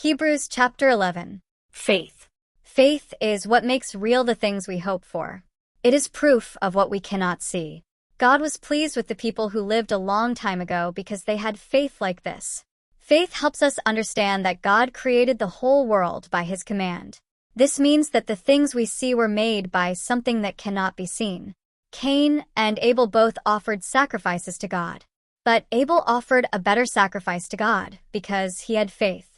Hebrews chapter 11. Faith. Faith is what makes real the things we hope for. It is proof of what we cannot see. God was pleased with the people who lived a long time ago because they had faith like this. Faith helps us understand that God created the whole world by His command. This means that the things we see were made by something that cannot be seen. Cain and Abel both offered sacrifices to God. But Abel offered a better sacrifice to God because he had faith.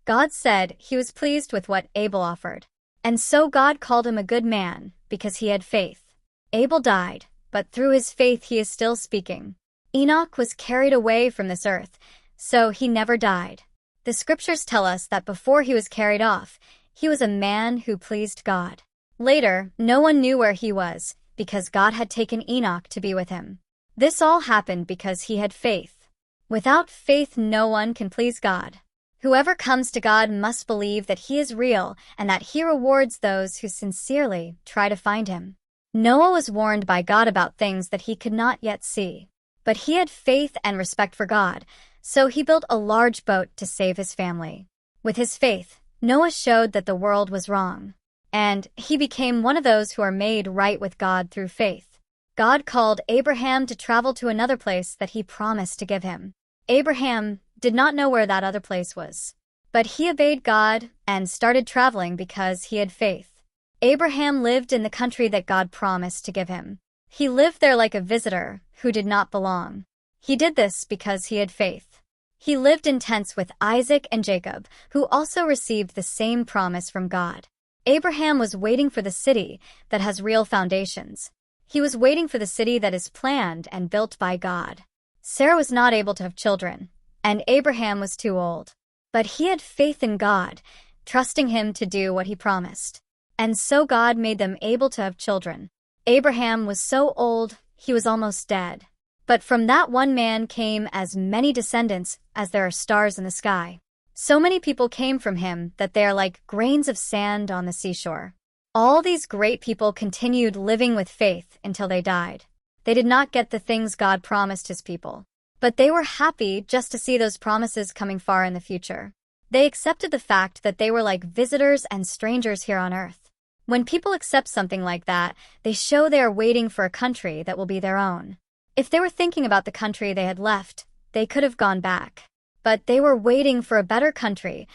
God said He was pleased with what Abel offered. And so God called him a good man because he had faith. Abel died, but through his faith he is still speaking. Enoch was carried away from this earth, so he never died. The scriptures tell us that before he was carried off, he was a man who pleased God. Later, no one knew where he was because God had taken Enoch to be with Him. This all happened because he had faith. Without faith, no one can please God. Whoever comes to God must believe that He is real and that He rewards those who sincerely try to find Him. Noah was warned by God about things that he could not yet see. But he had faith and respect for God, so he built a large boat to save his family. With his faith, Noah showed that the world was wrong. And he became one of those who are made right with God through faith. God called Abraham to travel to another place that He promised to give him. Abraham did not know where that other place was. But he obeyed God and started traveling because he had faith. Abraham lived in the country that God promised to give him. He lived there like a visitor who did not belong. He did this because he had faith. He lived in tents with Isaac and Jacob, who also received the same promise from God. Abraham was waiting for the city that has real foundations. He was waiting for the city that is planned and built by God. Sarah was not able to have children, and Abraham was too old. But he had faith in God, trusting Him to do what He promised. And so God made them able to have children. Abraham was so old, he was almost dead. But from that one man came as many descendants as there are stars in the sky. So many people came from him that they are like grains of sand on the seashore. All these great people continued living with faith until they died. They did not get the things God promised His people. But they were happy just to see those promises coming far in the future. They accepted the fact that they were like visitors and strangers here on earth. When people accept something like that, they show they are waiting for a country that will be their own. If they were thinking about the country they had left, they could have gone back. But they were waiting for a better country,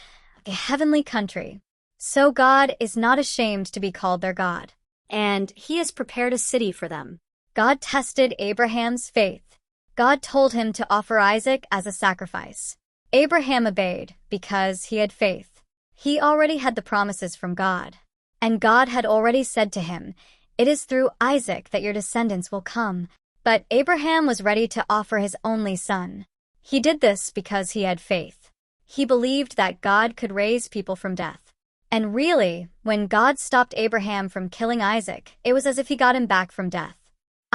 a heavenly country. So God is not ashamed to be called their God. And He has prepared a city for them. God tested Abraham's faith. God told him to offer Isaac as a sacrifice. Abraham obeyed because he had faith. He already had the promises from God. And God had already said to him, "It is through Isaac that your descendants will come." But Abraham was ready to offer his only son. He did this because he had faith. He believed that God could raise people from death. And really, when God stopped Abraham from killing Isaac, it was as if He got him back from death.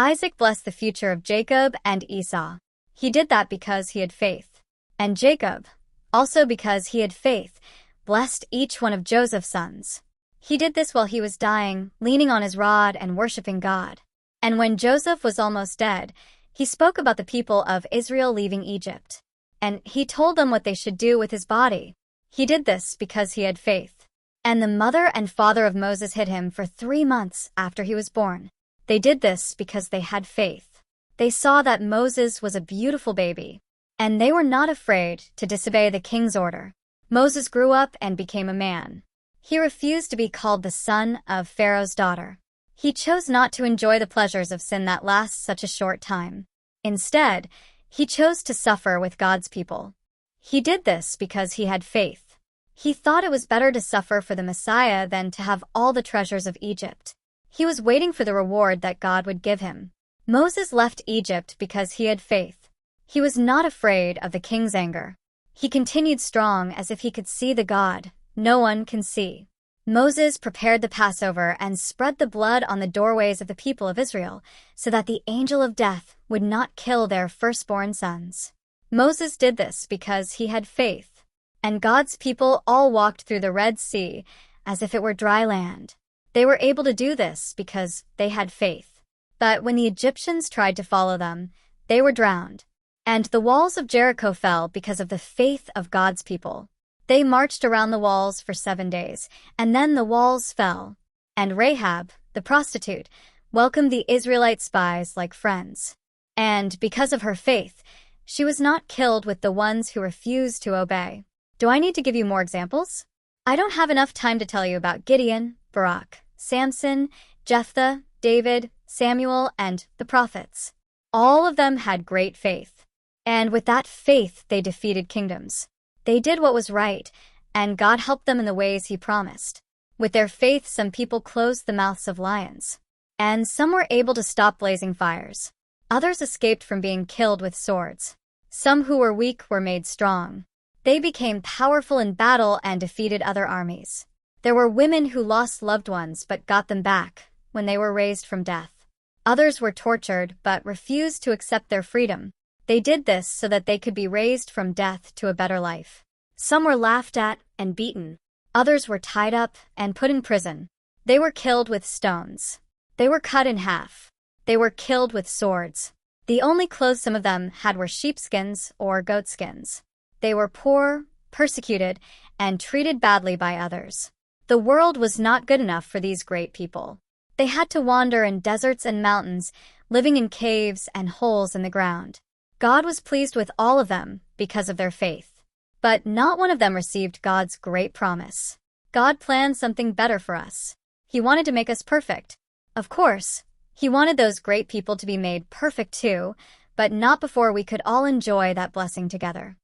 Isaac blessed the future of Jacob and Esau. He did that because he had faith. And Jacob, also because he had faith, blessed each one of Joseph's sons. He did this while he was dying, leaning on his rod and worshiping God. And when Joseph was almost dead, he spoke about the people of Israel leaving Egypt. And he told them what they should do with his body. He did this because he had faith. And the mother and father of Moses hid him for 3 months after he was born. They did this because they had faith. They saw that Moses was a beautiful baby, and they were not afraid to disobey the king's order. Moses grew up and became a man. He refused to be called the son of Pharaoh's daughter. He chose not to enjoy the pleasures of sin that lasts such a short time. Instead, he chose to suffer with God's people. He did this because he had faith. He thought it was better to suffer for the Messiah than to have all the treasures of Egypt. He was waiting for the reward that God would give him. Moses left Egypt because he had faith. He was not afraid of the king's anger. He continued strong as if he could see the God no one can see. Moses prepared the Passover and spread the blood on the doorways of the people of Israel so that the angel of death would not kill their firstborn sons. Moses did this because he had faith, and God's people all walked through the Red Sea as if it were dry land. They were able to do this because they had faith. But when the Egyptians tried to follow them, they were drowned. And the walls of Jericho fell because of the faith of God's people. They marched around the walls for 7 days, and then the walls fell. And Rahab, the prostitute, welcomed the Israelite spies like friends. And because of her faith, she was not killed with the ones who refused to obey. Do I need to give you more examples? I don't have enough time to tell you about Gideon, Barak, Samson, Jephthah, David, Samuel, and the prophets. All of them had great faith. And with that faith, they defeated kingdoms. They did what was right, and God helped them in the ways He promised. With their faith, some people closed the mouths of lions. And some were able to stop blazing fires. Others escaped from being killed with swords. Some who were weak were made strong. They became powerful in battle and defeated other armies. There were women who lost loved ones but got them back when they were raised from death. Others were tortured but refused to accept their freedom. They did this so that they could be raised from death to a better life. Some were laughed at and beaten. Others were tied up and put in prison. They were killed with stones. They were cut in half. They were killed with swords. The only clothes some of them had were sheepskins or goatskins. They were poor, persecuted, and treated badly by others. The world was not good enough for these great people. They had to wander in deserts and mountains, living in caves and holes in the ground. God was pleased with all of them because of their faith. But not one of them received God's great promise. God planned something better for us. He wanted to make us perfect. Of course, He wanted those great people to be made perfect too, but not before we could all enjoy that blessing together.